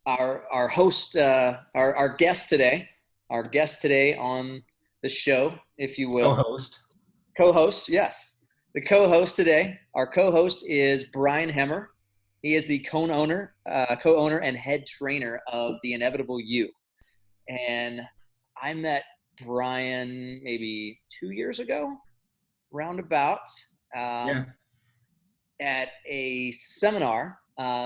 our host, our guest today, on the show, if you will, Co-host. co-host. Yes, the co-host today. Our co-host is Bryan Hemmer. He is the co-owner and head trainer of the Inevitable You. And I met Bryan maybe 2 years ago, roundabout, Yeah. at a seminar.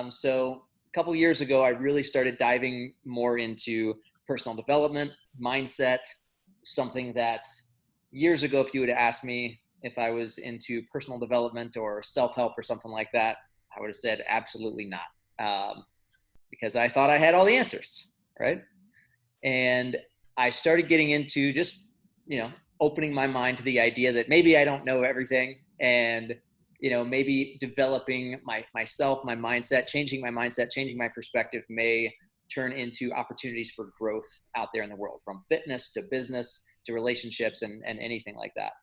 So a couple years ago, I really started diving more into personal development, mindset, something that years ago, if you would have asked me if I was into personal development or self-help or something like that, I would have said absolutely not, because I thought I had all the answers, right? And I started getting into just, opening my mind to the idea that maybe I don't know everything, and maybe developing myself, my mindset, changing my perspective may turn into opportunities for growth out there in the world, from fitness to business to relationships and anything like that.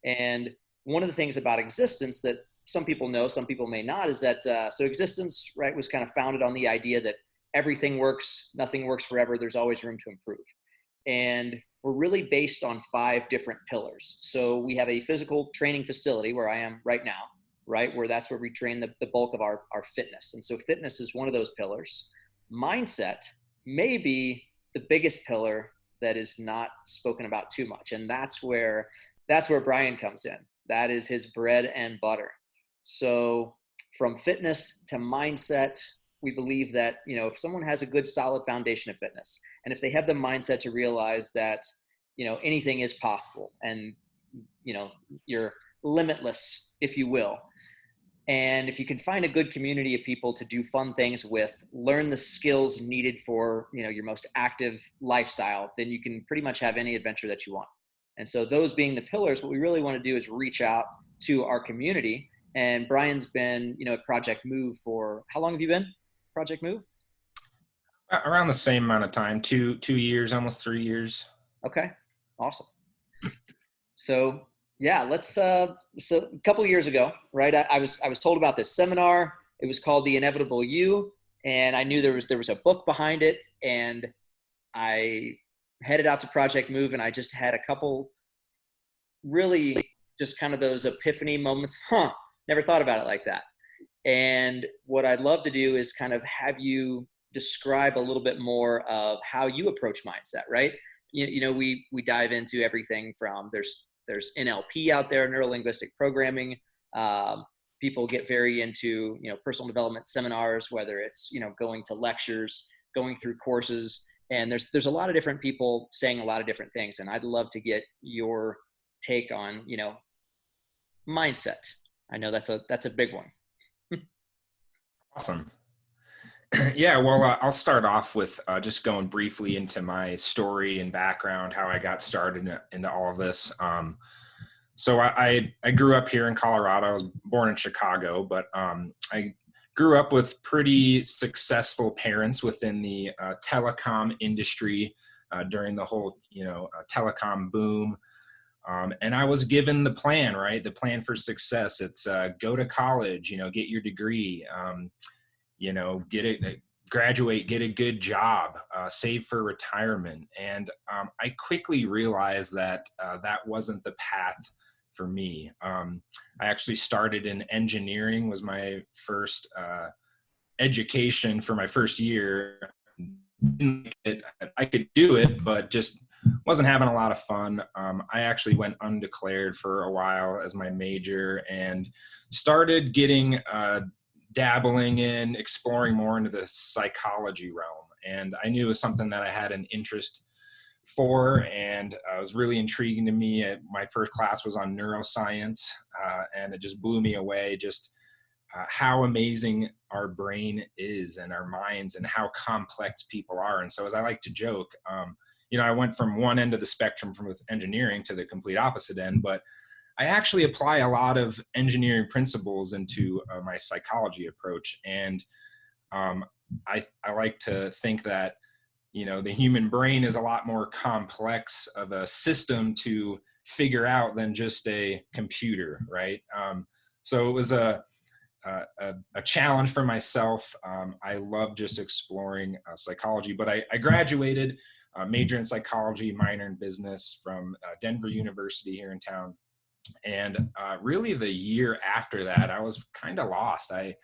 And one of the things about existence that some people know, some people may not, is that so existence, right, was kind of founded on the idea that everything works, nothing works forever, there's always room to improve. And we're really based on 5 different pillars. So we have a physical training facility where I am right now, right, where that's where we train the bulk of our fitness. And so fitness is one of those pillars. Mindset may be the biggest pillar that is not spoken about too much. And that's where Bryan comes in. That is his bread and butter. So from fitness to mindset, we believe that, if someone has a good solid foundation of fitness, and if they have the mindset to realize that, anything is possible, and, you're limitless, if you will. And if you can find a good community of people to do fun things with, learn the skills needed for, your most active lifestyle, then you can pretty much have any adventure that you want. And so those being the pillars, what we really want to do is reach out to our community. And Bryan's been, at Project Move for, how long have you been? Project Move? Around the same amount of time, 2 years, almost 3 years. Okay, awesome. So yeah, let's. So a couple of years ago, right? I was told about this seminar. It was called The Inevitable You, and I knew there was a book behind it, and I headed out to Project Move, and I just had a couple really just kind of those epiphany moments. Never thought about it like that. And what I'd love to do is kind of have you describe a little bit more of how you approach mindset, right? We dive into everything from there's NLP out there, neuro linguistic programming. People get very into, personal development seminars, whether it's, going to lectures, going through courses, and there's a lot of different people saying a lot of different things. And I'd love to get your take on, mindset. I know that's a big one. Awesome. Yeah, well, I'll start off with just going briefly into my story and background, how I got started into all of this. So I grew up here in Colorado. I was born in Chicago, but I grew up with pretty successful parents within the telecom industry during the whole, telecom boom. And I was given the plan, right? The plan for success. It's go to college, get your degree, graduate, get a good job, save for retirement. And I quickly realized that that wasn't the path for me. I actually started in engineering, was my first education for my first year. I could do it, but just wasn't having a lot of fun. I actually went undeclared for a while as my major and started getting dabbling in, exploring more into the psychology realm. And I knew it was something that I had an interest for, and it was really intriguing to me. My first class was on neuroscience, and it just blew me away, just how amazing our brain is and our minds and how complex people are. And so, as I like to joke, I went from one end of the spectrum with engineering to the complete opposite end, but I actually apply a lot of engineering principles into my psychology approach. And I like to think that, the human brain is a lot more complex of a system to figure out than just a computer, right? So it was a challenge for myself. I love just exploring psychology, but I graduated, major in psychology, minor in business from Denver University here in town. And really the year after that, I was kind of lost. I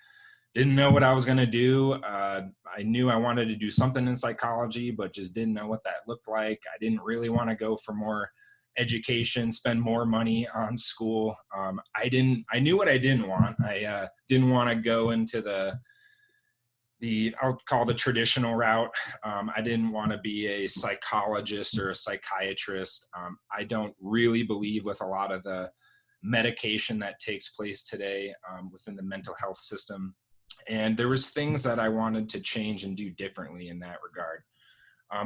didn't know what I was going to do. I knew I wanted to do something in psychology, but just didn't know what that looked like. I didn't really want to go for more education, spend more money on school. I knew what I didn't want. I didn't want to go into I'll call the traditional route. I didn't want to be a psychologist or a psychiatrist. I don't really believe with a lot of the medication that takes place today within the mental health system. And there was things that I wanted to change and do differently in that regard.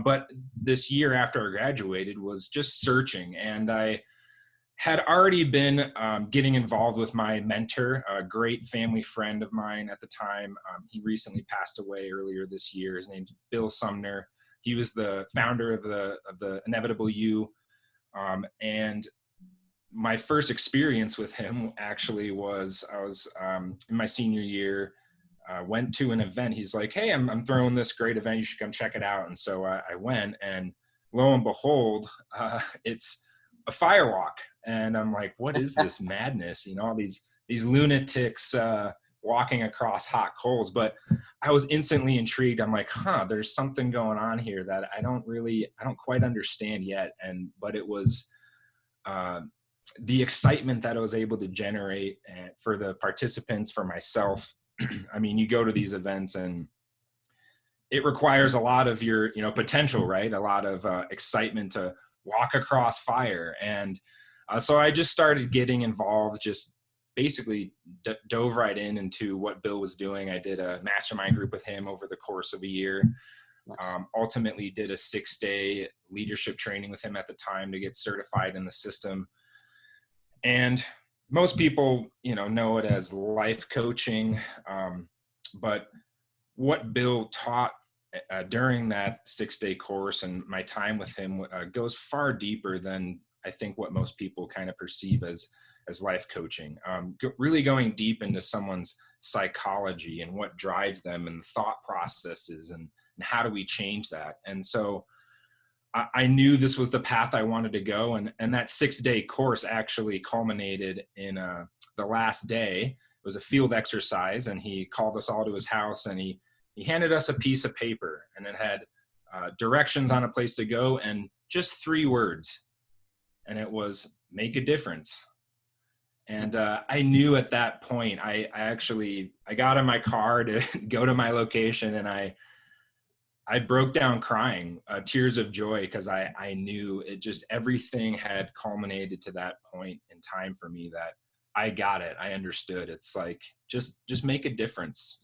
But this year after I graduated was just searching, and I had already been getting involved with my mentor, a great family friend of mine at the time. He recently passed away earlier this year. His name's Bill Sumner. He was the founder of the Inevitable You. And my first experience with him actually was I was in my senior year. Went to an event. He's like, "Hey, I'm throwing this great event. You should come check it out." And so I went, and lo and behold, it's a firewalk. And I'm like, "What is this madness?" All these lunatics walking across hot coals. But I was instantly intrigued. I'm like, there's something going on here that I don't quite understand yet. But it was the excitement that I was able to generate for the participants, for myself. I mean, you go to these events and it requires a lot of your, potential, right? A lot of excitement to walk across fire. And so I just started getting involved, just basically dove right into what Bill was doing. I did a mastermind group with him over the course of a year. Ultimately did a 6-day leadership training with him at the time to get certified in the system. And most people, know it as life coaching. But what Bill taught during that 6-day course and my time with him goes far deeper than I think what most people kind of perceive as life coaching. Really going deep into someone's psychology and what drives them and the thought processes and how do we change that. And so I knew this was the path I wanted to go. And that 6-day course actually culminated in the last day. It was a field exercise, and he called us all to his house, and he handed us a piece of paper, and it had directions on a place to go and just 3 words. And it was make a difference. And I knew at that point, I got in my car to go to my location, and I broke down crying, tears of joy, because I knew it just, everything had culminated to that point in time for me that I got it. I understood. It's like, just make a difference,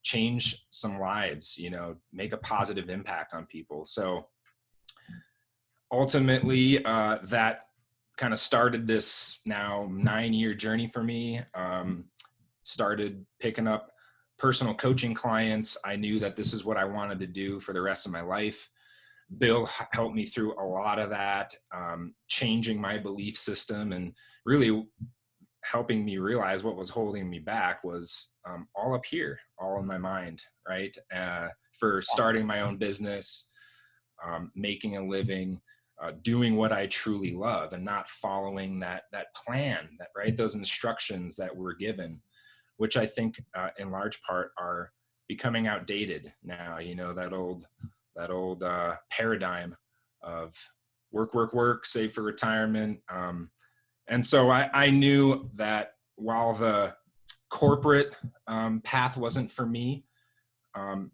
change some lives, make a positive impact on people. So ultimately, that kind of started this now 9-year journey for me. Started picking up personal coaching clients. I knew that this is what I wanted to do for the rest of my life. Bill helped me through a lot of that, changing my belief system and really helping me realize what was holding me back was all up here, all in my mind, right? For starting my own business, making a living, doing what I truly love and not following that plan, right? Those instructions that we're given, which I think in large part are becoming outdated now. That old paradigm of work, save for retirement. And so I knew that while the corporate path wasn't for me,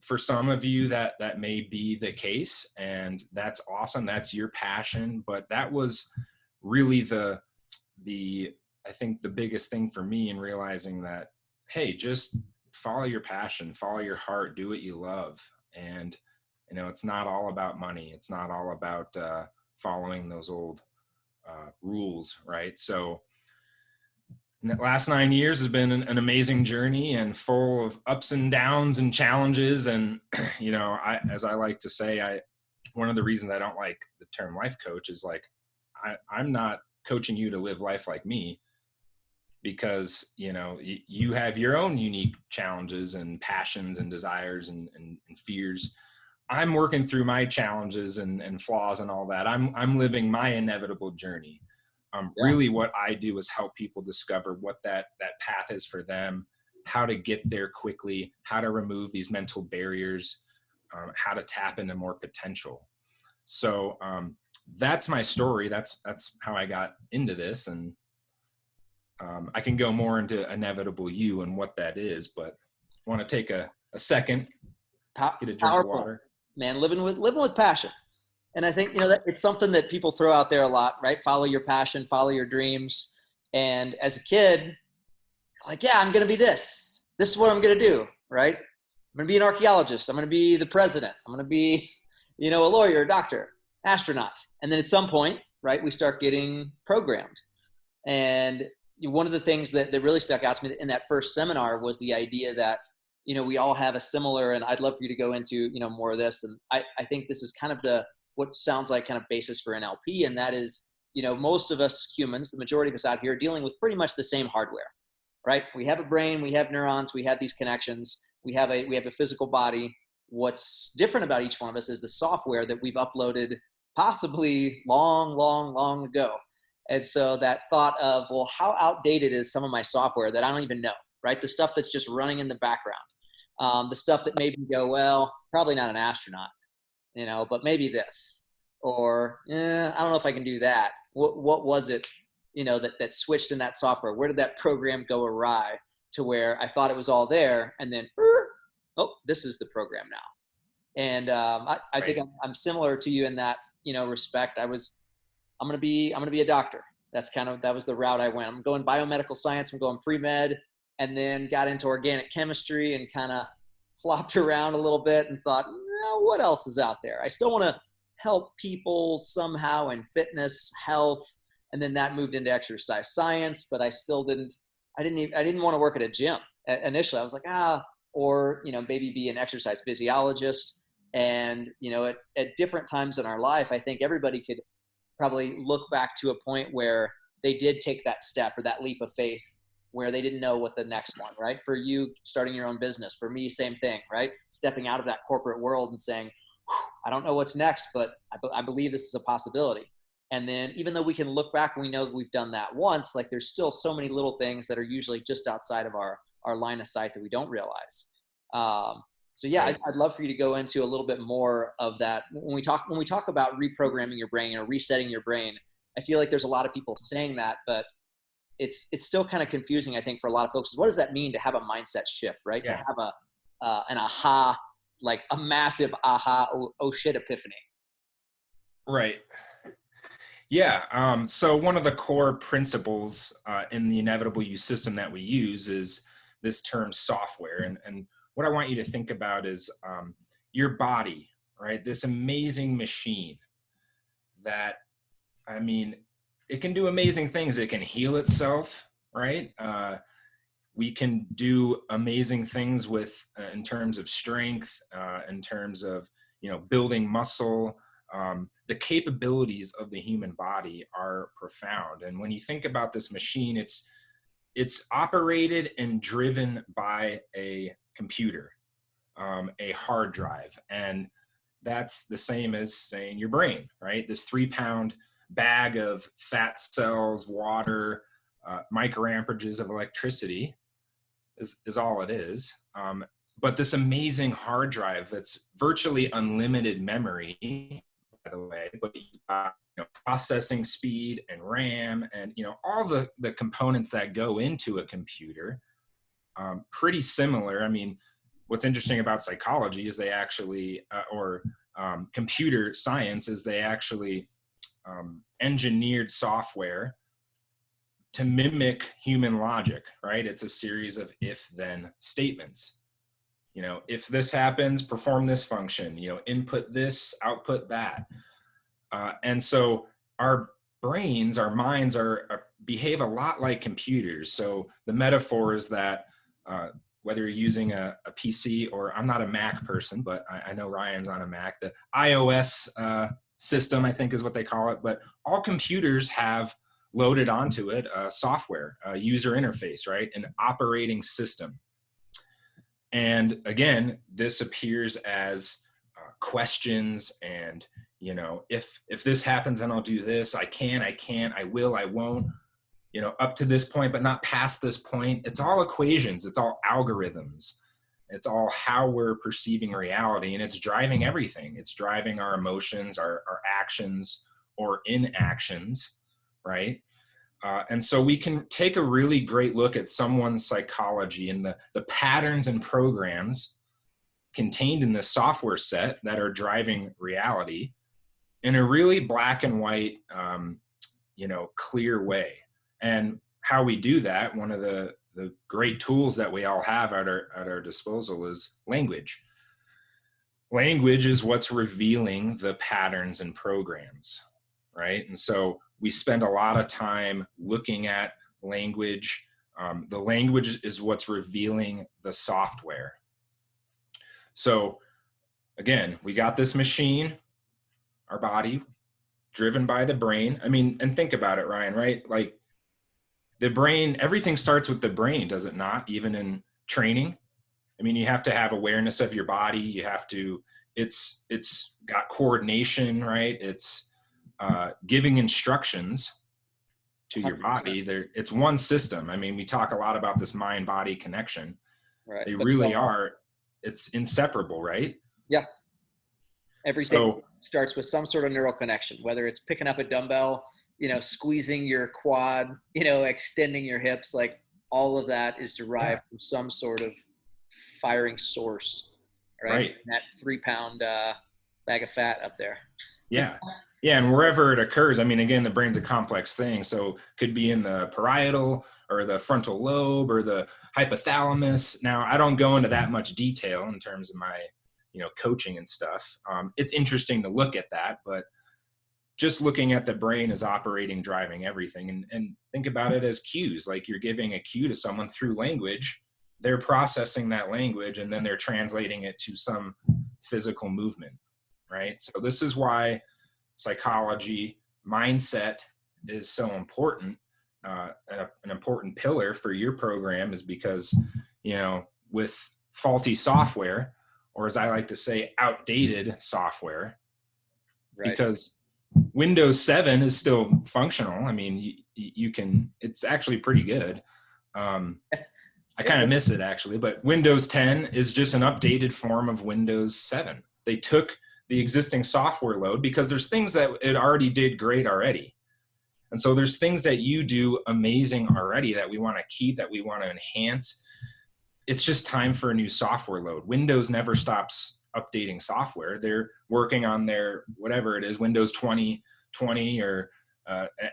for some of you that may be the case, and that's awesome. That's your passion. But that was really I think the biggest thing for me in realizing that, hey, just follow your passion, follow your heart, do what you love. And, it's not all about money. It's not all about following those old rules, right? So the last 9 years has been an amazing journey and full of ups and downs and challenges. And, as I like to say, one of the reasons I don't like the term life coach is like, I'm not coaching you to live life like me, because, you have your own unique challenges and passions and desires and fears. I'm working through my challenges and flaws and all that. I'm living my inevitable journey. Yeah. Really what I do is help people discover what that path is for them, how to get there quickly, how to remove these mental barriers, how to tap into more potential. So that's my story. That's how I got into this. And I can go more into inevitable you and what that is, but I want to take a second, get a drink of Powerful, water. man. Living with passion. And I think, that it's something that people throw out there a lot, right? Follow your passion, follow your dreams. And as a kid, like, yeah, I'm going to be this. This is what I'm going to do, right? I'm going to be an archaeologist. I'm going to be the president. I'm going to be, a lawyer, a doctor, astronaut. And then at some point, right, we start getting programmed. And one of the things that really stuck out to me in that first seminar was the idea that, we all have a similar, and I'd love for you to go into, more of this. And I think this is kind of what sounds like kind of basis for NLP. And that is, most of us humans, the majority of us out here, are dealing with pretty much the same hardware, right? We have a brain, we have neurons, we have these connections, we have a physical body. What's different about each one of us is the software that we've uploaded possibly long ago. And so that thought of, well, how outdated is some of my software that I don't even know, right? The stuff that's just running in the background. The stuff that made me go, well, probably not an astronaut, but maybe this, or I don't know if I can do that. What was it, that switched in that software? Where did that program go awry to where I thought it was all there, and then, oh, this is the program now. And I think I'm similar to you in that, respect. I'm gonna be a doctor. That was the route I went. I'm going biomedical science. I'm going pre-med, and then got into organic chemistry and kind of flopped around a little bit and thought, what else is out there? I still want to help people somehow in fitness, health, and then that moved into exercise science. But I still didn't want to work at a gym initially. I was like, or maybe be an exercise physiologist. And at different times in our life, I think everybody could probably look back to a point where they did take that step or that leap of faith where they didn't know what the next one, right? For you, starting your own business. For me, same thing, right? Stepping out of that corporate world and saying, I don't know what's next, but I believe this is a possibility. And then even though we can look back and we know that we've done that once, like there's still so many little things that are usually just outside of our line of sight that we don't realize. So yeah, Right. I'd love for you to go into a little bit more of that. When we talk about reprogramming your brain or resetting your brain, I feel like there's a lot of people saying that, but it's still kind of confusing, I think, for a lot of folks. What does that mean to have a mindset shift, right? Yeah. To have an aha, like a massive aha, oh shit epiphany. Right. Yeah. So one of the core principles in the inevitable you system that we use is this term software. And what I want you to think about is your body, right? This amazing machine that, it can do amazing things. It can heal itself, right? We can do amazing things with, in terms of strength, in terms of, building muscle. The capabilities of the human body are profound. And when you think about this machine, it's operated and driven by a computer, a hard drive. And that's the same as saying your brain, right? This 3-pound bag of fat cells, water, microamperages of electricity is all it is. But this amazing hard drive that's virtually unlimited memory, by the way, but you've got, processing speed and RAM and, all the components that go into a computer, pretty similar. What's interesting about psychology is they actually, computer science is they actually engineered software to mimic human logic, right? It's a series of if-then statements. If this happens, perform this function, input this, output that. And so our brains, our minds behave a lot like computers. So the metaphor is that whether you're using a PC or, I'm not a Mac person, but I know Ryan's on a Mac, the iOS system, I think is what they call it. But all computers have loaded onto it software, a user interface, right? An operating system. And again, this appears as questions and, you know, if this happens, then I'll do this. I can't, I will, I won't, you know, up to this point, but not past this point. It's all equations. It's all algorithms. It's all how we're perceiving reality, and it's driving everything. It's driving our emotions, our actions or inactions, right? And so we can take a really great look at someone's psychology and the patterns and programs contained in this software set that are driving reality in a really black and white, you know, clear way. And how we do that, one of the great tools that we all have at our disposal is language. Language is what's revealing the patterns and programs, right? And so we spend a lot of time looking at language. The language is what's revealing the software. So again, we got this machine, our body, driven by the brain. I mean, and think about it, Ryan, right? Like the brain, everything starts with the brain, does it not? Even in training. I mean, you have to have awareness of your body. You have to, it's got coordination, right? It's giving instructions to your 100%. body. It's one system. I mean, we talk a lot about this mind-body connection. Right. They really are. It's inseparable, right? Yeah. Everything starts with some sort of neural connection, whether it's picking up a dumbbell, you know, squeezing your quad, you know, extending your hips, like all of that is derived from some sort of firing source, right? That 3-pound bag of fat up there. Yeah. Yeah. And wherever it occurs, I mean, again, the brain's a complex thing. So could be in the parietal or the frontal lobe or the hypothalamus. Now, I don't go into that much detail in terms of my, you know, coaching and stuff. It's interesting to look at that, but just looking at the brain as operating, driving everything, and think about it as cues. Like you're giving a cue to someone through language, they're processing that language and then they're translating it to some physical movement, right? So this is why psychology, mindset is so important. An important pillar for your program is because, you know, with faulty software, or as I like to say, outdated software, right? Because Windows 7 is still functional. I mean, you can, it's actually pretty good. I kind of miss it actually, but Windows 10 is just an updated form of Windows 7. They took the existing software load because there's things that it already did great already. And so there's things that you do amazing already that we want to keep, that we want to enhance. It's just time for a new software load. Windows never stops updating software. They're working on their, whatever it is, Windows 2020 or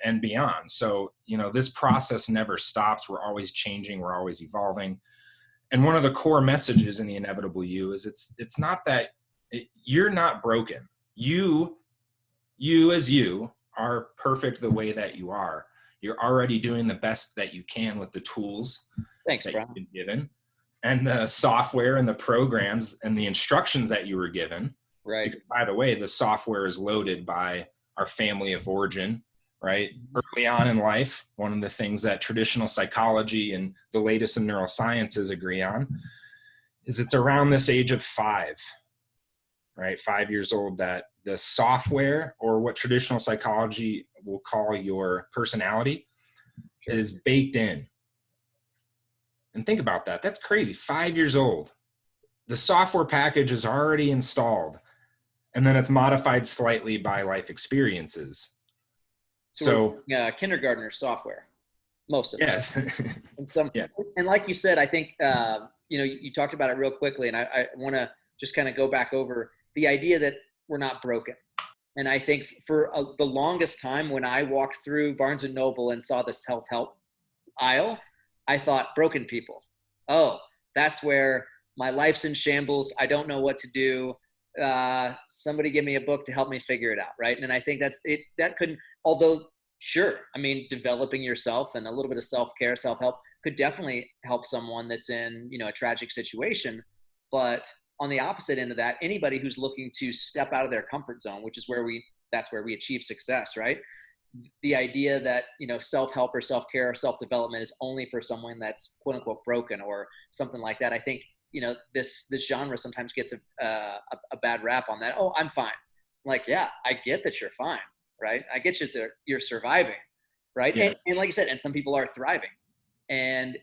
and beyond. So, you know, this process never stops. We're always changing. We're always evolving. And one of the core messages in the Inevitable You is it's not that you're not broken. You as you are perfect the way that you are. You're already doing the best that you can with the tools that Brian. you've been given, and the software and the programs and the instructions that you were given. Right. Because, by the way, the software is loaded by our family of origin, right? Early on in life, one of the things that traditional psychology and the latest in neurosciences agree on is it's around this age of 5, right? 5 years old, that the software, or what traditional psychology will call your personality, is baked in. And think about that. That's crazy. 5 years old. The software package is already installed, and then it's modified slightly by life experiences. So kindergartner software, most of it. Yes. And like you said, I think, you know, you talked about it real quickly, and I want to just kind of go back over the idea that we're not broken. And I think for the longest time, when I walked through Barnes and Noble and saw this self-help aisle, I thought broken people. Oh, that's where my life's in shambles. I don't know what to do. Somebody give me a book to help me figure it out. Right. And I think that's it. That couldn't, although sure, I mean, developing yourself and a little bit of self-care, self-help could definitely help someone that's in, you know, a tragic situation. But on the opposite end of that, anybody who's looking to step out of their comfort zone, which is that's where we achieve success, right? the idea that, self-help or self-care or self-development is only for someone that's quote unquote broken or something like that. I think, this genre sometimes gets a bad rap on that. Oh, I'm fine. Like, yeah, I get that you're fine, right? I get you that you're surviving, right? Yes. And like I said, and some people are thriving. And,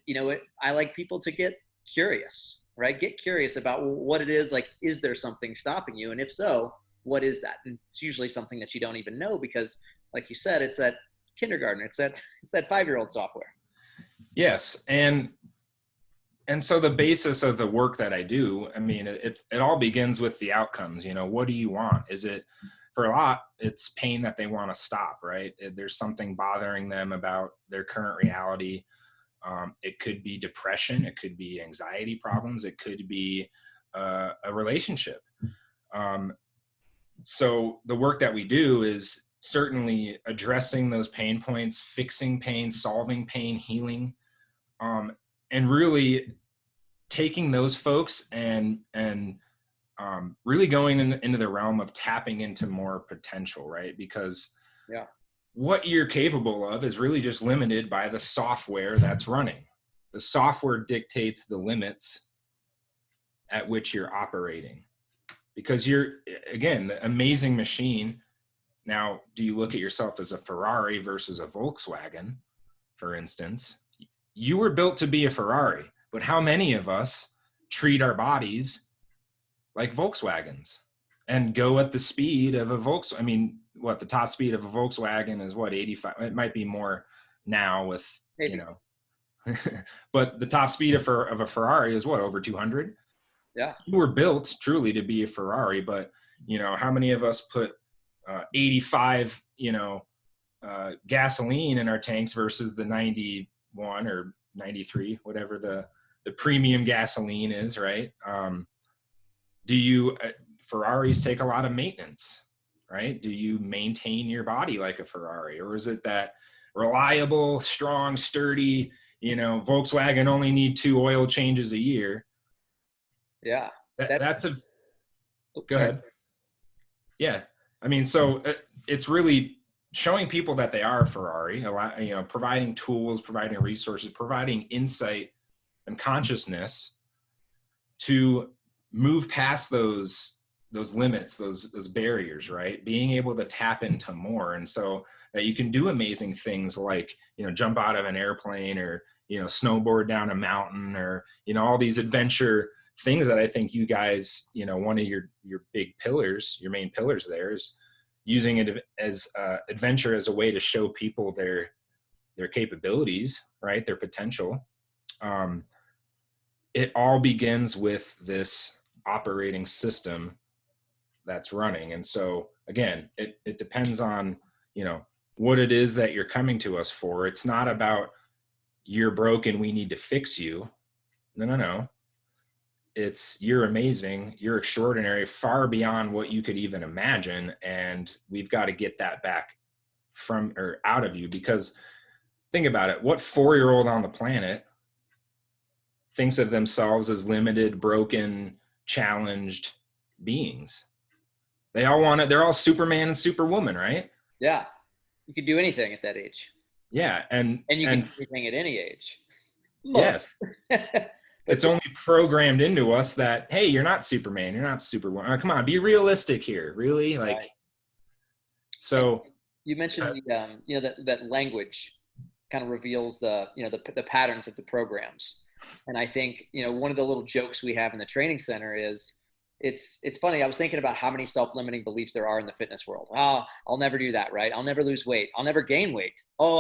I like people to get curious, right? Get curious about what it is. Like, is there something stopping you? And if so, what is that? And it's usually something that you don't even know because, like you said, it's that kindergarten. It's that 5-year-old software. Yes. And so the basis of the work that I do, I mean, it all begins with the outcomes. What do you want? Is it, for a lot, it's pain that they want to stop, right? There's something bothering them about their current reality. It could be depression. It could be anxiety problems. It could be a relationship. So the work that we do is certainly addressing those pain points, fixing pain, solving pain, healing, and really taking those folks and really going into the realm of tapping into more potential, right? Because yeah, what you're capable of is really just limited by the software that's running. The software dictates the limits at which you're operating. Because you're, again, the amazing machine. Now, do you look at yourself as a Ferrari versus a Volkswagen, for instance? You were built to be a Ferrari, but how many of us treat our bodies like Volkswagens and go at the speed of a Volkswagen? I mean, the top speed of a Volkswagen is 85? It might be more now with, maybe. But the top speed of a Ferrari is over 200? Yeah. You were built truly to be a Ferrari, but how many of us put 85 gasoline in our tanks versus the 91 or 93, whatever the premium gasoline is, right? Ferraris take a lot of maintenance, right? Do you maintain your body like a Ferrari, or is it that reliable, strong, sturdy, Volkswagen only need 2 oil changes a year? Yeah. That's a Go sorry. ahead. Yeah. I mean, so it's really showing people that they are a Ferrari, providing tools, providing resources, providing insight and consciousness to move past those limits, those barriers, right? Being able to tap into more. And so that you can do amazing things like, jump out of an airplane or, snowboard down a mountain or, all these adventure things that I think you guys, one of your big pillars, your main pillars there is using it as adventure as a way to show people their capabilities, right? Their potential. It all begins with this operating system that's running. And so again, it depends on, what it is that you're coming to us for. It's not about you're broken, we need to fix you. No. It's you're amazing, you're extraordinary, far beyond what you could even imagine. And we've got to get that back from or out of you, because think about it. What 4-year-old on the planet thinks of themselves as limited, broken, challenged beings? They all want it. They're all Superman and Superwoman, right? Yeah. You can do anything at that age. Yeah. And you can do anything at any age. Yes. It's only programmed into us that, hey, you're not Superman, you're not Superwoman. Come on, be realistic here. Really? Like, right. So and you mentioned that language kind of reveals the patterns of the programs. And I think, one of the little jokes we have in the training center is it's funny. I was thinking about how many self-limiting beliefs there are in the fitness world. Oh, I'll never do that, right? I'll never lose weight. I'll never gain weight. Oh,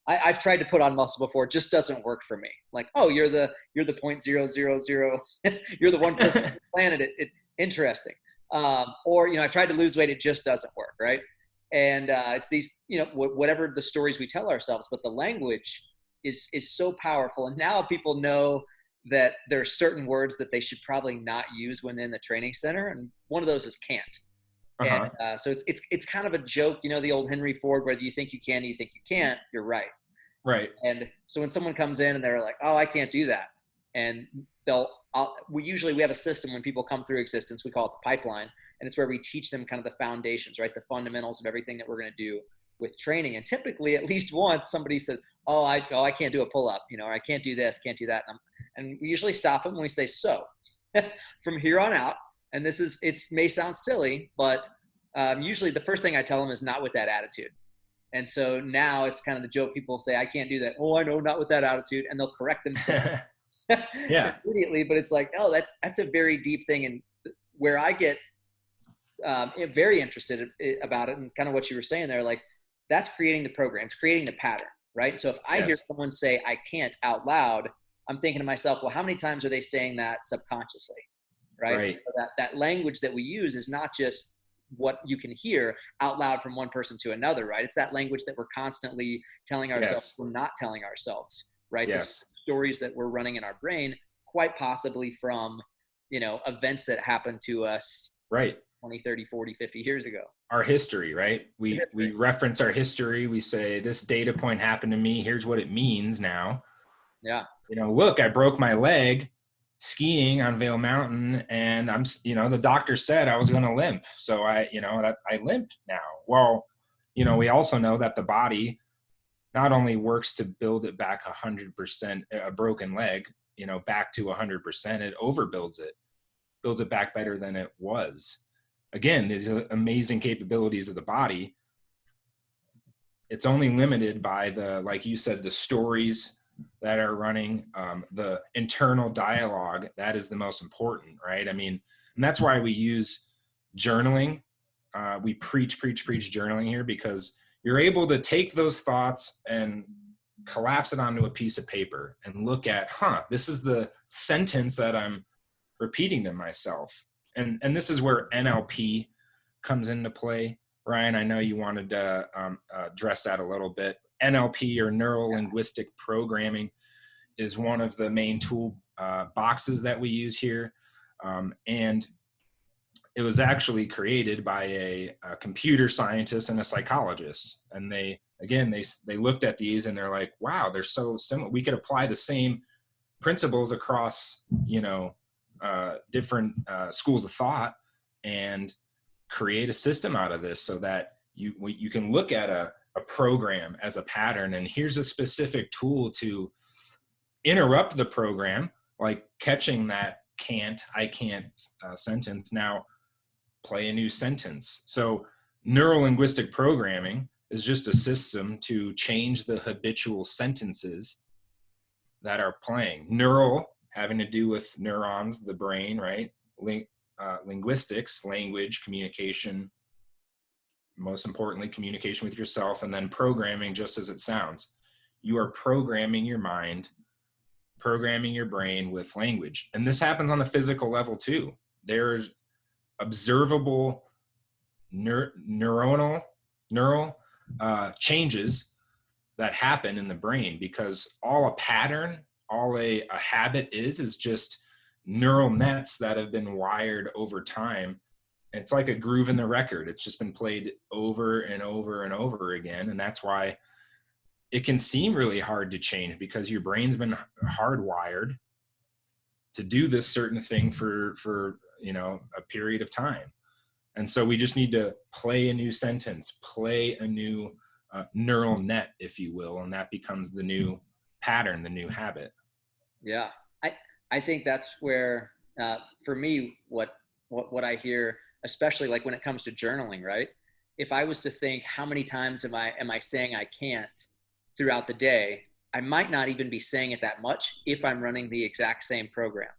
I've tried to put on muscle before. It just doesn't work for me. Like, oh, you're the 0.000. You're the 1% on the planet. Interesting. Or, I've tried to lose weight. It just doesn't work, right? And it's these, whatever the stories we tell ourselves, but the language is so powerful. And now people know that there are certain words that they should probably not use when in the training center. And one of those is can't. Uh-huh. And so it's kind of a joke, the old Henry Ford, whether you think you can, you think you can't, you're right. Right. And so when someone comes in and they're like, oh, I can't do that. And we have a system when people come through Axistence, we call it the pipeline. And it's where we teach them kind of the foundations, right? The fundamentals of everything that we're going to do. with training. And typically at least once somebody says, I can't do a pull-up, or I can't do this, can't do that. And we usually stop them and we say, so from here on out, and it may sound silly, but usually the first thing I tell them is not with that attitude. And so now it's kind of the joke. People say, I can't do that. Oh, I know, not with that attitude. And they'll correct themselves Yeah. immediately. But it's like, oh, that's a very deep thing. And where I get very interested about it, and kind of what you were saying there, like that's creating the program, it's creating the pattern, right? So if I hear someone say, I can't out loud, I'm thinking to myself, well, how many times are they saying that subconsciously, right? So that language that we use is not just what you can hear out loud from one person to another, right? It's that language that we're constantly telling ourselves we're not telling ourselves, right? The stories that we're running in our brain, quite possibly from, events that happened to us 20, 30, 40, 50 years ago. Our history, right? We reference our history. We say, this data point happened to me. Here's what it means now. Yeah. Look, I broke my leg skiing on Vail Mountain, and I'm, the doctor said I was going to limp. So I limp now. Well, we also know that the body not only works to build it back 100%, a broken leg, back to 100%, it overbuilds it, builds it back better than it was. Again, these amazing capabilities of the body. It's only limited by like you said, the stories that are running, the internal dialogue. That is the most important, right? I mean, and that's why we use journaling. We preach journaling here, because you're able to take those thoughts and collapse it onto a piece of paper and look at, this is the sentence that I'm repeating to myself. And this is where NLP comes into play. Ryan, I know you wanted to address that a little bit. NLP, or neuro linguistic programming, is one of the main tool boxes that we use here. And it was actually created by a computer scientist and a psychologist. And they looked at these and they're like, wow, they're so similar. We could apply the same principles across, different schools of thought and create a system out of this, so that you can look at a program as a pattern, and here's a specific tool to interrupt the program, like catching that I can't sentence. Now play a new sentence. So neuro-linguistic programming is just a system to change the habitual sentences that are playing. Neural, having to do with neurons, the brain, right? Linguistics, language, communication, most importantly, communication with yourself, and then programming, just as it sounds. You are programming your mind, programming your brain with language. And this happens on the physical level too. There's observable neural changes that happen in the brain, because all a pattern, all a habit is just neural nets that have been wired over time. It's like a groove in the record. It's just been played over and over and over again. And that's why it can seem really hard to change, because your brain's been hardwired to do this certain thing for a period of time. And so we just need to play a new sentence, play a new neural net, if you will, and that becomes the new pattern, the new habit. Yeah, I think that's where, for me, what I hear, especially like when it comes to journaling, right? If I was to think, how many times am I saying I can't throughout the day, I might not even be saying it that much if I'm running the exact same program.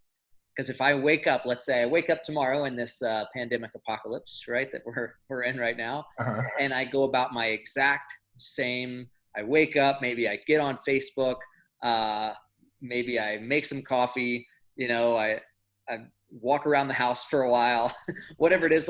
Because if I wake up, let's say I wake up tomorrow in this pandemic apocalypse, right, that we're in right now, and I go about my exact same, I wake up, maybe I get on Facebook, maybe I make some coffee, I walk around the house for a while, whatever it is,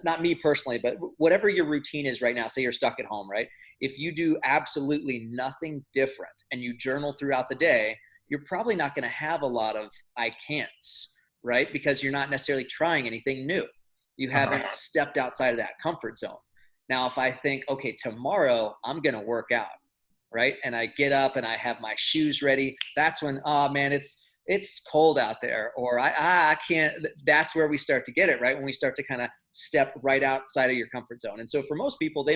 not me personally, but whatever your routine is right now, say you're stuck at home, right? If you do absolutely nothing different and you journal throughout the day, you're probably not going to have a lot of I can'ts, right? Because you're not necessarily trying anything new. You haven't stepped outside of that comfort zone. Now, if I think, okay, tomorrow I'm going to work out, right? And I get up and I have my shoes ready. That's when, oh man, it's cold out there, or I can't. That's where we start to get it, right? When we start to kind of step right outside of your comfort zone. And so for most people,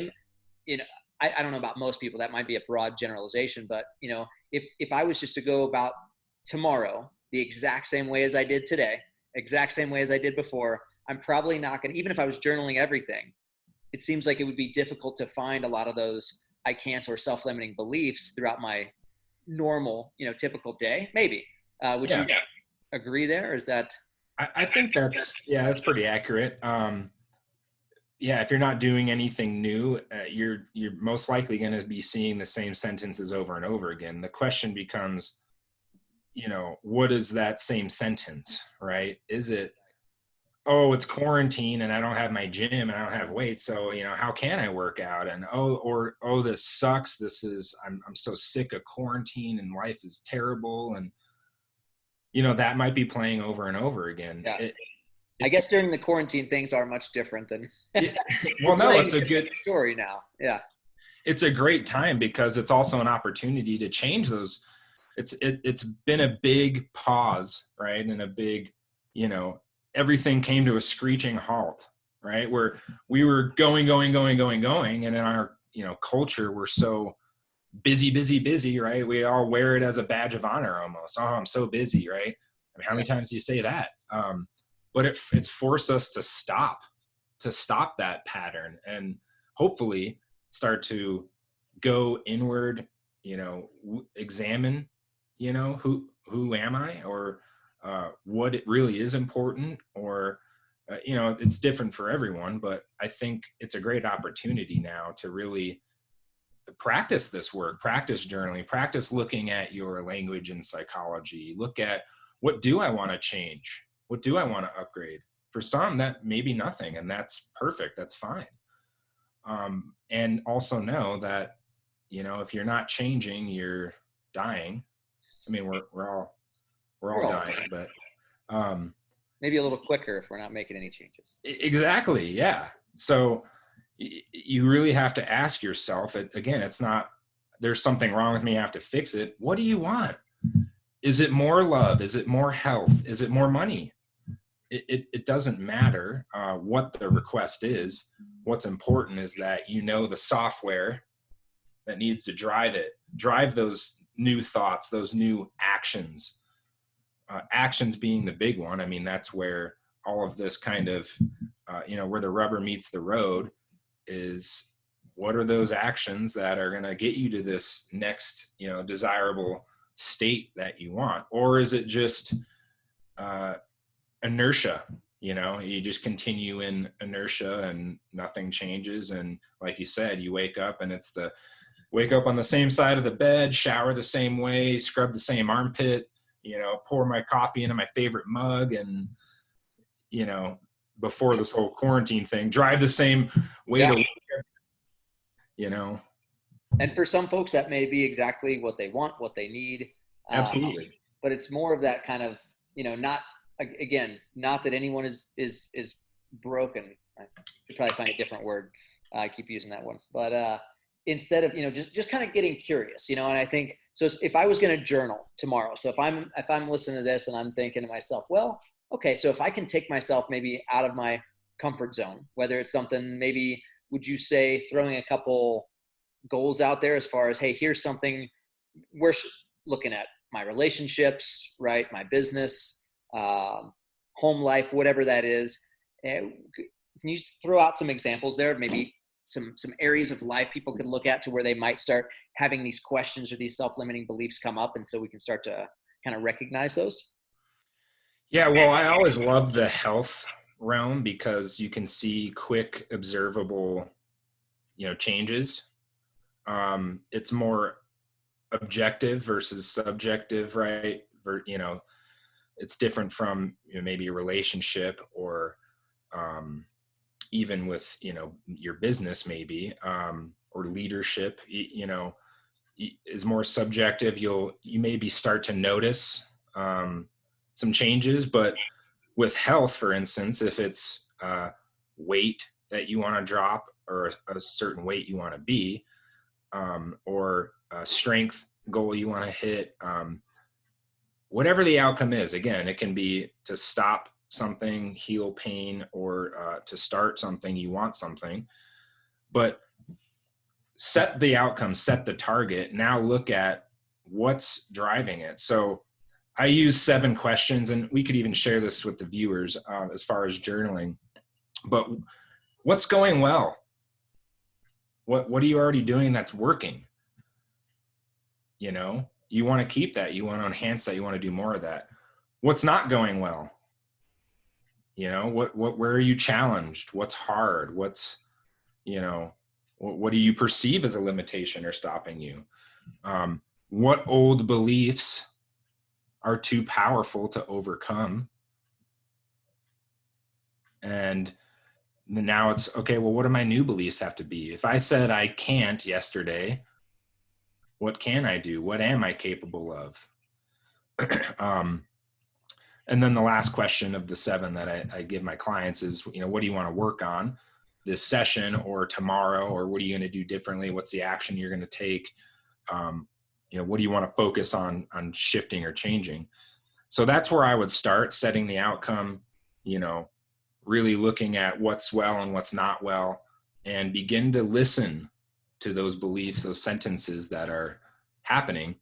I don't know about most people, that might be a broad generalization, but if I was just to go about tomorrow the exact same way as I did today, exact same way as I did before, I'm probably not going to, even if I was journaling everything, it seems like it would be difficult to find a lot of those I can't or self-limiting beliefs throughout my normal, typical day. Maybe. Would you agree there? Or is that? I think that's pretty accurate. If you're not doing anything new, you're most likely going to be seeing the same sentences over and over again. The question becomes, what is that same sentence, right? Is it, oh, it's quarantine and I don't have my gym and I don't have weights, so how can I work out? And oh, this sucks. I'm so sick of quarantine and life is terrible, and that might be playing over and over again. Yeah. I guess during the quarantine, things are much different than. Well, no, it's a good story now. Yeah, it's a great time because it's also an opportunity to change those. It's been a big pause, right, and a big, everything came to a screeching halt, right, where we were going, and in our culture we're so busy, right? We all wear it as a badge of honor almost. Oh, I'm so busy, right? I mean, how many times do you say that? But it's forced us to stop that pattern and hopefully start to go inward, examine, who am I, or what it really is important, or it's different for everyone, but I think it's a great opportunity now to really practice this work, practice journaling, practice looking at your language and psychology, look at, what do I want to change? What do I want to upgrade? For some, that may be nothing, and that's perfect. That's fine. And also know that, if you're not changing, you're dying. I mean, we're all dying, but maybe a little quicker if we're not making any changes. Exactly. Yeah. So you really have to ask yourself, again, it's not, there's something wrong with me, I have to fix it. What do you want? Is it more love? Is it more health? Is it more money? It doesn't matter what the request is. What's important is that the software that needs to drive those new thoughts, those new actions. Actions being the big one. I mean, that's where all of this kind of, where the rubber meets the road is, what are those actions that are going to get you to this next, desirable state that you want? Or is it just inertia? You just continue in inertia and nothing changes. And like you said, you wake up and wake up on the same side of the bed, shower the same way, scrub the same armpit, pour my coffee into my favorite mug, and, before this whole quarantine thing, drive the same way to work, And for some folks, that may be exactly what they want, what they need. Absolutely. But it's more of that kind of, not that anyone is broken. I should probably find a different word. I keep using that one, but instead of, just kind of getting curious, and I think, so if I was going to journal tomorrow, so if I'm listening to this and I'm thinking to myself, well, okay, so if I can take myself maybe out of my comfort zone, whether it's something, maybe, would you say throwing a couple goals out there as far as, hey, here's something we're looking at, my relationships, right? My business, home life, whatever that is. Can you throw out some examples there of maybe some areas of life people could look at to where they might start having these questions or these self-limiting beliefs come up, and so we can start to kind of recognize those? Yeah, well, I always love the health realm because you can see quick, observable, changes. It's more objective versus subjective, right? It's different from maybe a relationship, or even with your business maybe, or leadership, is more subjective. You maybe start to notice some changes. But with health, for instance, if it's weight that you want to drop, or a certain weight you want to be, or a strength goal you want to hit, whatever the outcome is, again, it can be to stop something, heal pain, or to start something, you want something. But set the outcome, set the target. Now look at what's driving it. So I use 7 questions, and we could even share this with the viewers as far as journaling. But what's going well? What are you already doing that's working? You know, you want to keep that. You want to enhance that. You want to do more of that. What's not going well? You know, where are you challenged? What's hard? What's, you know, what do you perceive as a limitation or stopping you? What old beliefs are too powerful to overcome? And now it's, okay, well, what do my new beliefs have to be? If I said I can't yesterday, what can I do? What am I capable of? And then the last question of the 7 that I give my clients is, you know, what do you want to work on this session or tomorrow, or what are you going to do differently? What's the action you're going to take? You know, what do you want to focus on shifting or changing? So that's where I would start, setting the outcome, you know, really looking at what's well and what's not well, and begin to listen to those beliefs, those sentences that are happening.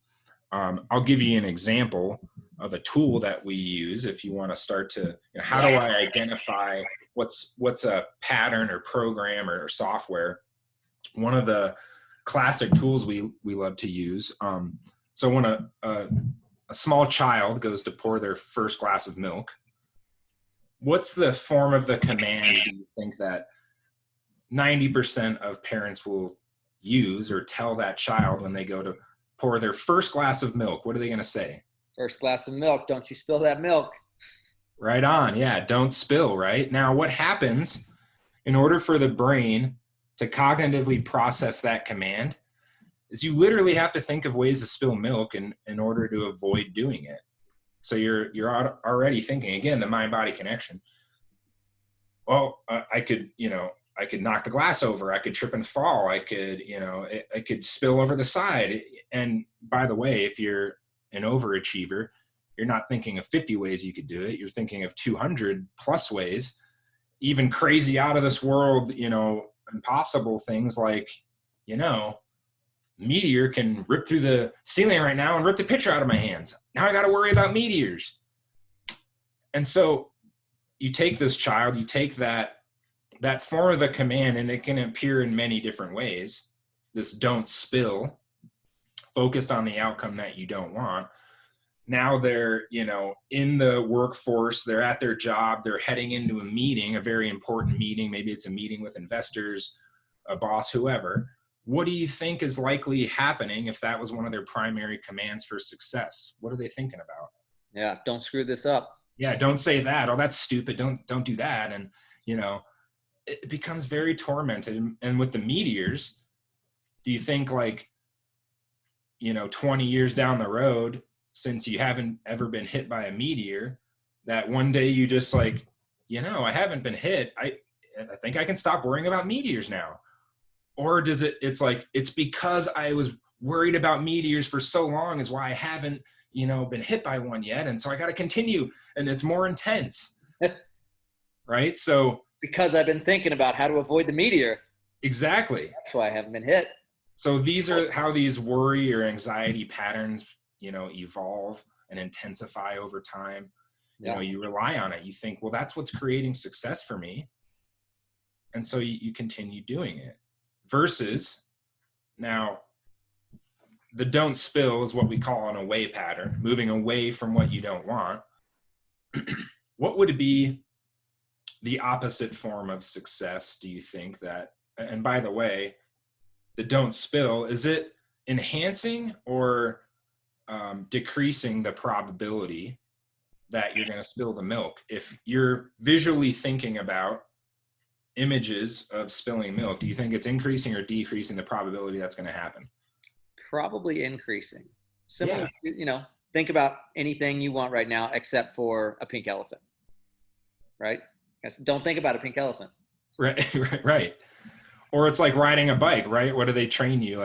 I'll give you an example of a tool that we use if you want to start to, you know, how do I identify what's a pattern or program or software? One of the classic tools we love to use. So when a small child goes to pour their first glass of milk, what's the form of the command do you think that 90% of parents will use or tell that child when they go to pour their first glass of milk? What are they going to say? First glass of milk. Don't you spill that milk. Right on. Yeah. Don't spill. Right. Now, what happens in order for the brain to cognitively process that command is you literally have to think of ways to spill milk in order to avoid doing it. So you're already thinking, again, the mind-body connection. Well, I could knock the glass over. I could trip and fall. I could, I could spill over the side. And by the way, if you're an overachiever, you're not thinking of 50 ways you could do it. You're thinking of 200 plus ways, even crazy out of this world, impossible things like, meteor can rip through the ceiling right now and rip the pitcher out of my hands. Now I got to worry about meteors. And so you take this child, you take that form of the command, and it can appear in many different ways. This don't spill, focused on the outcome that you don't want. Now they're, in the workforce, they're at their job, they're heading into a meeting, a very important meeting. Maybe it's a meeting with investors, a boss, whoever. What do you think is likely happening if that was one of their primary commands for success? What are they thinking about? Yeah, don't screw this up. Yeah, don't say that. Oh, that's stupid. Don't do that. And, it becomes very tormented. And with the meteors, do you think 20 years down the road, since you haven't ever been hit by a meteor, that one day you just I haven't been hit. I think I can stop worrying about meteors now. Or does it's because I was worried about meteors for so long is why I haven't, been hit by one yet. And so I got to continue, and it's more intense. Right. So because I've been thinking about how to avoid the meteor. Exactly. That's why I haven't been hit. So these are how these worry or anxiety patterns, evolve and intensify over time. Yeah. You rely on it. You think, well, that's what's creating success for me. And so you continue doing it. Versus now, the don't spill is what we call an away pattern, moving away from what you don't want. What would be the opposite form of success, do you think that, and by the way, the don't spill, is it enhancing or decreasing the probability that you're going to spill the milk? If you're visually thinking about images of spilling milk, do you think it's increasing or decreasing the probability that's going to happen? Probably increasing. Similar, think about anything you want right now except for a pink elephant, right? Don't think about a pink elephant. Right. Or it's like riding a bike, right? What do they train you?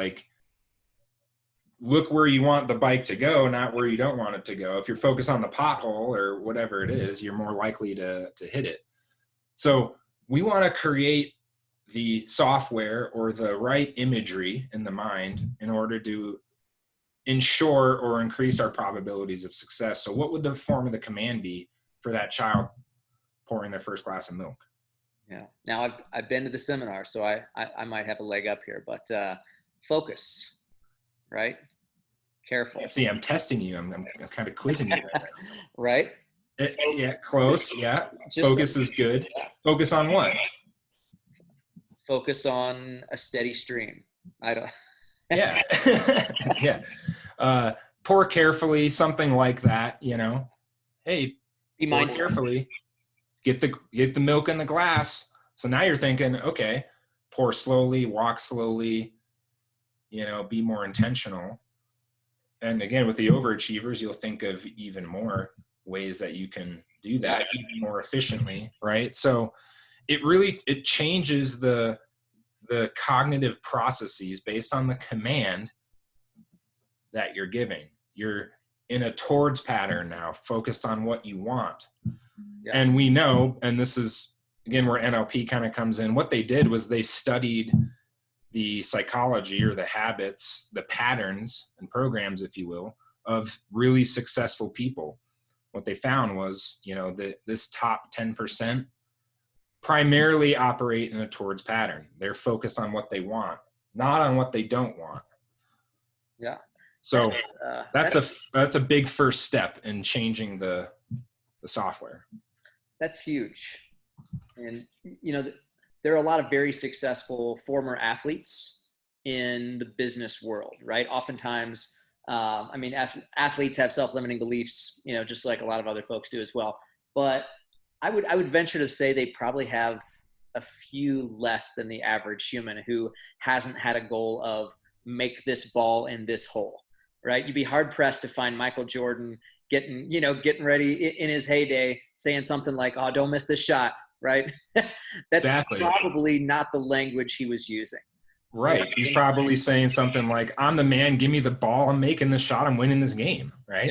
Look where you want the bike to go, not where you don't want it to go. If you're focused on the pothole or whatever it is, you're more likely to hit it. So we want to create the software or the right imagery in the mind in order to ensure or increase our probabilities of success. So what would the form of the command be for that child pouring their first glass of milk? Yeah. Now I've been to the seminar, so I might have a leg up here, but focus, right? Careful. See, I'm testing you. I'm kind of quizzing you right now. Right? Yeah, close. Yeah. Just Focus is good. Focus on what? focus on a steady stream. I don't. Yeah. Yeah. Pour carefully, something like that, you know. Hey, Be pour mindful. carefully. Get the milk in the glass. So now you're thinking, okay, pour slowly, walk slowly, you know, be more intentional. And again, with the overachievers, you'll think of even more ways that you can do that even more efficiently, right? So it changes the cognitive processes based on the command that you're giving. You're in a towards pattern now, focused on what you want. Yeah. And we know, and this is again where NLP kind of comes in, what they did was they studied the psychology or the habits, the patterns and programs, if you will, of really successful people. What they found was, you know, this top 10% primarily operate in a towards pattern. They're focused on what they want, not on what they don't want. Yeah. So that's a big first step in changing the software. That's huge. And, you know, there are a lot of very successful former athletes in the business world, right? Oftentimes, I mean, athletes have self-limiting beliefs, you know, just like a lot of other folks do as well. But I would venture to say they probably have a few less than the average human who hasn't had a goal of make this ball in this hole, right? You'd be hard pressed to find Michael Jordan getting ready in his heyday saying something like, "Oh, don't miss this shot," right? That's exactly. Probably not the language he was using. Right. He's probably saying something like, "I'm the man, give me the ball, I'm making the shot, I'm winning this game," right?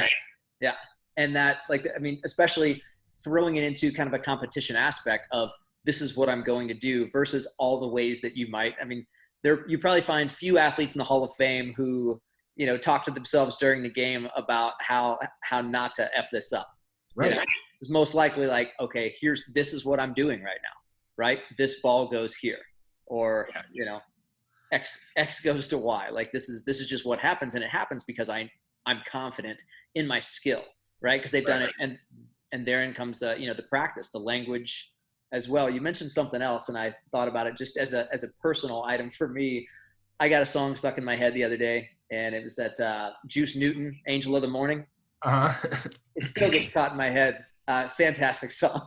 Yeah. And that, like, I mean, especially throwing it into kind of a competition aspect of this is what I'm going to do versus all the ways that you might, I mean, you probably find few athletes in the Hall of Fame who, you know, talk to themselves during the game about how not to F this up. Right. You know? It's most likely like, okay, this is what I'm doing right now, right? This ball goes here, or, you know, X goes to Y. Like this is just what happens. And it happens because I'm confident in my skill, right? Because they've done it. And therein comes the, you know, the practice, the language as well. You mentioned something else, and I thought about it just as a personal item for me. I got a song stuck in my head the other day, and it was that Juice Newton, Angel of the Morning. It still gets caught in my head. Fantastic song.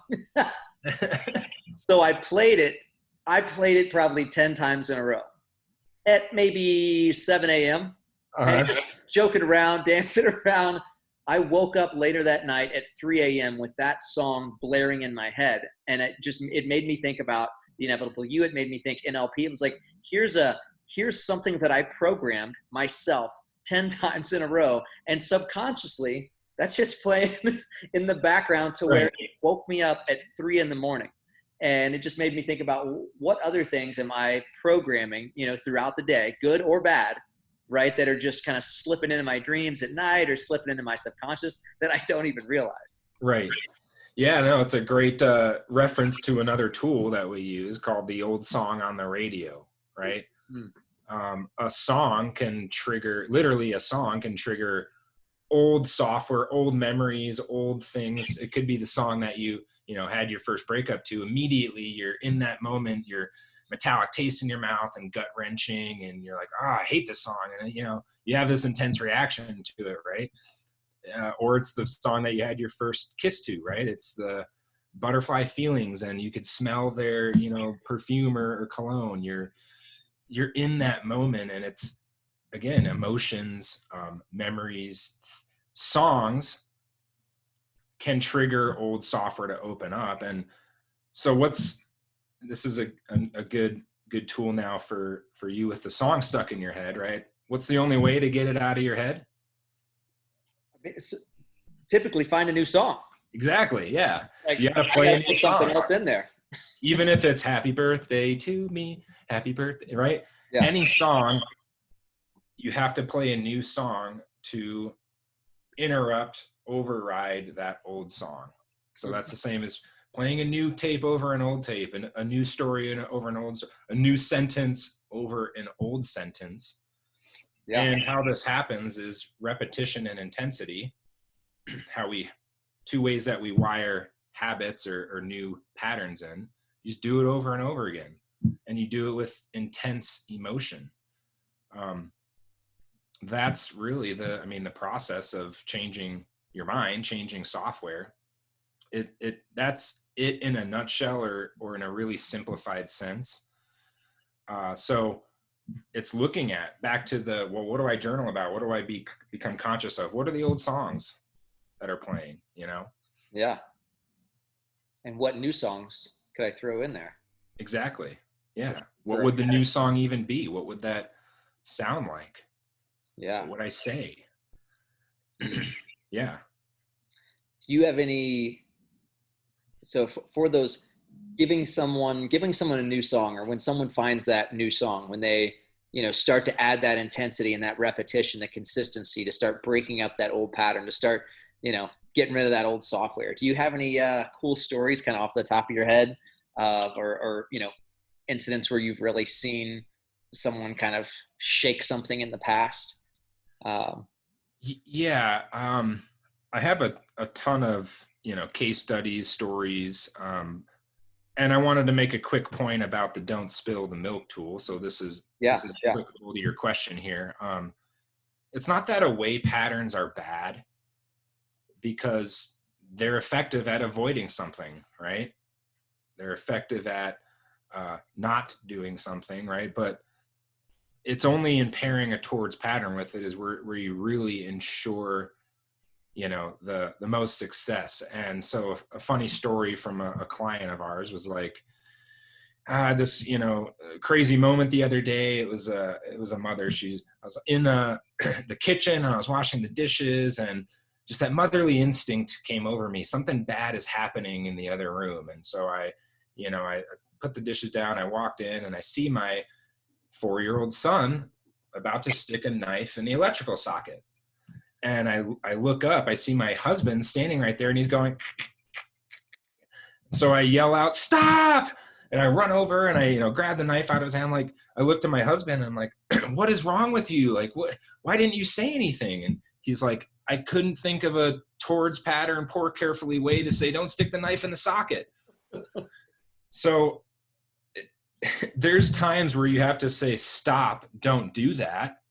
So I played it probably 10 times in a row at maybe 7 a.m. Joking around, dancing around. I woke up later that night at 3 a.m. with that song blaring in my head. And it made me think about the inevitable you. It made me think NLP. It was like, here's something that I programmed myself 10 times in a row. And subconsciously, that shit's playing in the background to where it woke me up at 3 a.m. And it just made me think about what other things am I programming, you know, throughout the day, good or bad, right, that are just kind of slipping into my dreams at night or slipping into my subconscious that I don't even realize. Right. Yeah, no, it's a great reference to another tool that we use called the old song on the radio, right? A song can trigger old software, old memories, old things. It could be the song that you had your first breakup to. Immediately you're in that moment, you're metallic taste in your mouth and gut wrenching, and you're like, I hate this song. And you have this intense reaction to it, right? Or it's the song that you had your first kiss to, right? It's the butterfly feelings, and you could smell their, perfume or cologne. You're in that moment, and it's, again, emotions, memories, songs can trigger old software to open up. And so this is a good tool now for you with the song stuck in your head, right? What's the only way to get it out of your head? Typically find a new song. Exactly. Yeah. Like, you got to play a new something else in there. Even if it's happy birthday to me, happy birthday, right? Yeah. Any song, you have to play a new song to interrupt, override that old song. So that's the same as playing a new tape over an old tape, and a new story over an old, a new sentence over an old sentence. Yeah. And how this happens is repetition and intensity. Two ways that we wire habits or new patterns in. You just do it over and over again, and you do it with intense emotion. That's really the process of changing your mind, changing software. That's it in a nutshell, or in a really simplified sense. So it's looking at back to what do I journal about? What do I become conscious of? What are the old songs that are playing, Yeah. And what new songs could I throw in there? Exactly. Yeah. What For would the new song even be? What would that sound like? yeah. What would I say? Mm. Yeah. Do you have any, so for those, giving someone a new song, or when someone finds that new song, when they, start to add that intensity and that repetition, the consistency, to start breaking up that old pattern, to start, getting rid of that old software. Do you have any cool stories kind of off the top of your head, or incidents where you've really seen someone kind of shake something in the past? Um, Yeah. I have a ton of, case studies, stories. And I wanted to make a quick point about the don't spill the milk tool. So this is yeah. Yeah. applicable to your question here. It's not that away patterns are bad, because they're effective at avoiding something, right? They're effective at not doing something, right? But it's only in pairing a towards pattern with it is where you really ensure, the most success. And so a funny story from a client of ours was like, this, crazy moment the other day. It was a mother. I was in the kitchen, and I was washing the dishes, and just that motherly instinct came over me. Something bad is happening in the other room. And so I put the dishes down. I walked in, and I see my 4-year-old son about to stick a knife in the electrical socket. And I look up, I see my husband standing right there, and he's going. So I yell out, "Stop!" And I run over, and I, grab the knife out of his hand. Like, I looked at my husband, and I'm like, "What is wrong with you? Like, why didn't you say anything?" And he's like, "I couldn't think of a towards pattern, pour carefully way to say, don't stick the knife in the socket." So there's times where you have to say, stop, don't do that.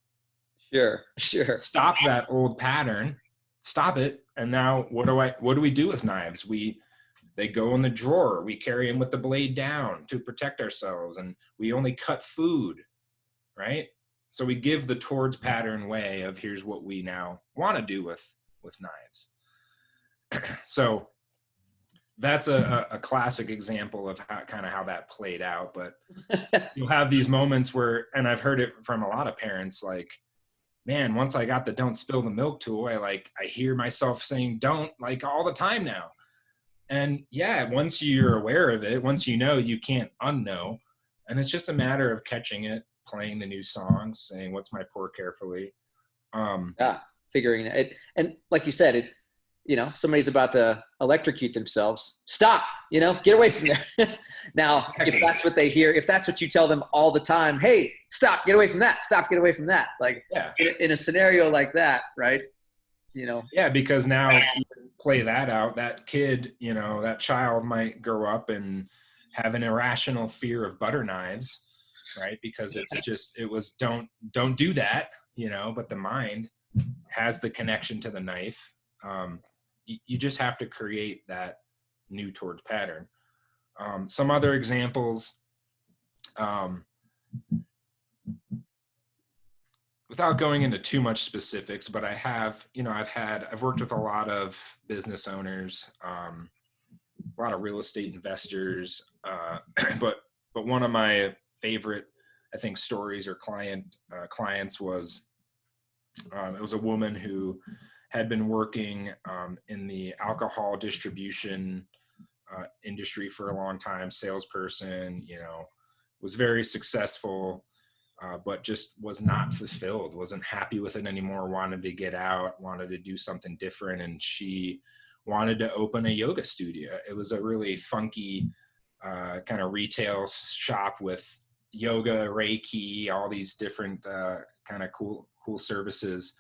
Sure. Stop that old pattern, stop it. And now what do we do with knives? They go in the drawer. We carry them with the blade down to protect ourselves, and we only cut food, right? So we give the towards pattern way of here's what we now want to do with knives. So that's a classic example of how that played out. But you'll have these moments where, and I've heard it from a lot of parents, like, man, once I got the don't spill the milk tool, I hear myself saying don't, like, all the time now. And yeah, once you're aware of it, once you can't unknow. And it's just a matter of catching it, playing the new song, saying, what's my pour carefully. Yeah, figuring it. And like you said, somebody's about to electrocute themselves. Stop, get away from there. Now, if that's what they hear, if that's what you tell them all the time, hey, stop, get away from that. Stop, get away from that. Like, yeah. in a scenario like that, right? Yeah, because now you play that out, that kid, that child might grow up and have an irrational fear of butter knives, right? Because it was don't do that, but the mind has the connection to the knife. You just have to create that new towards pattern. Some other examples, without going into too much specifics, but I've worked with a lot of business owners, a lot of real estate investors, but one of my favorite, I think, stories or clients was, it was a woman who had been working in the alcohol distribution industry for a long time, salesperson, was very successful, but just was not fulfilled, wasn't happy with it anymore, wanted to get out, wanted to do something different. And she wanted to open a yoga studio. It was a really funky kind of retail shop with yoga, Reiki, all these different kind of cool services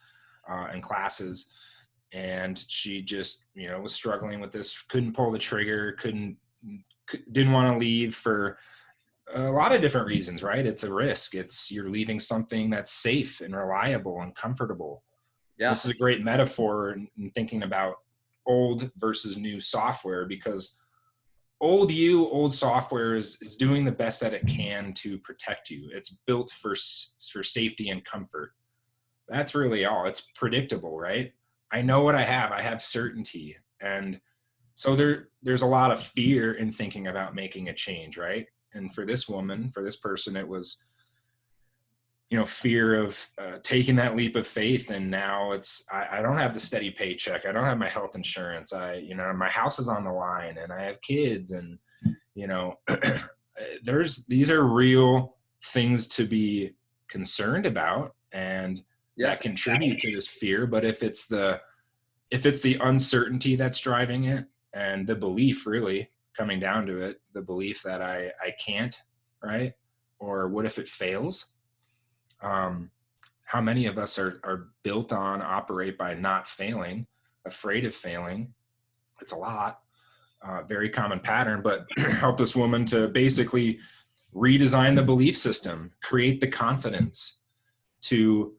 and classes. And she just, was struggling with this, couldn't pull the trigger, didn't want to leave for a lot of different reasons, right? It's a risk. You're leaving something that's safe and reliable and comfortable. Yeah. This is a great metaphor in thinking about old versus new software, because old software is doing the best that it can to protect you. It's built for safety and comfort. That's really all. It's predictable, right? I know what I have certainty. And so there's a lot of fear in thinking about making a change, right? And for this person, it was, fear of taking that leap of faith. And now I don't have the steady paycheck. I don't have my health insurance. My house is on the line, and I have kids, and, these are real things to be concerned about, and that contribute to this fear. But if it's the uncertainty that's driving it, and the belief, really coming down to it, the belief that I can't, right? Or what if it fails? How many of us are built on, operate by not failing, afraid of failing? It's a lot, very common pattern, but help this woman to basically redesign the belief system, create the confidence to,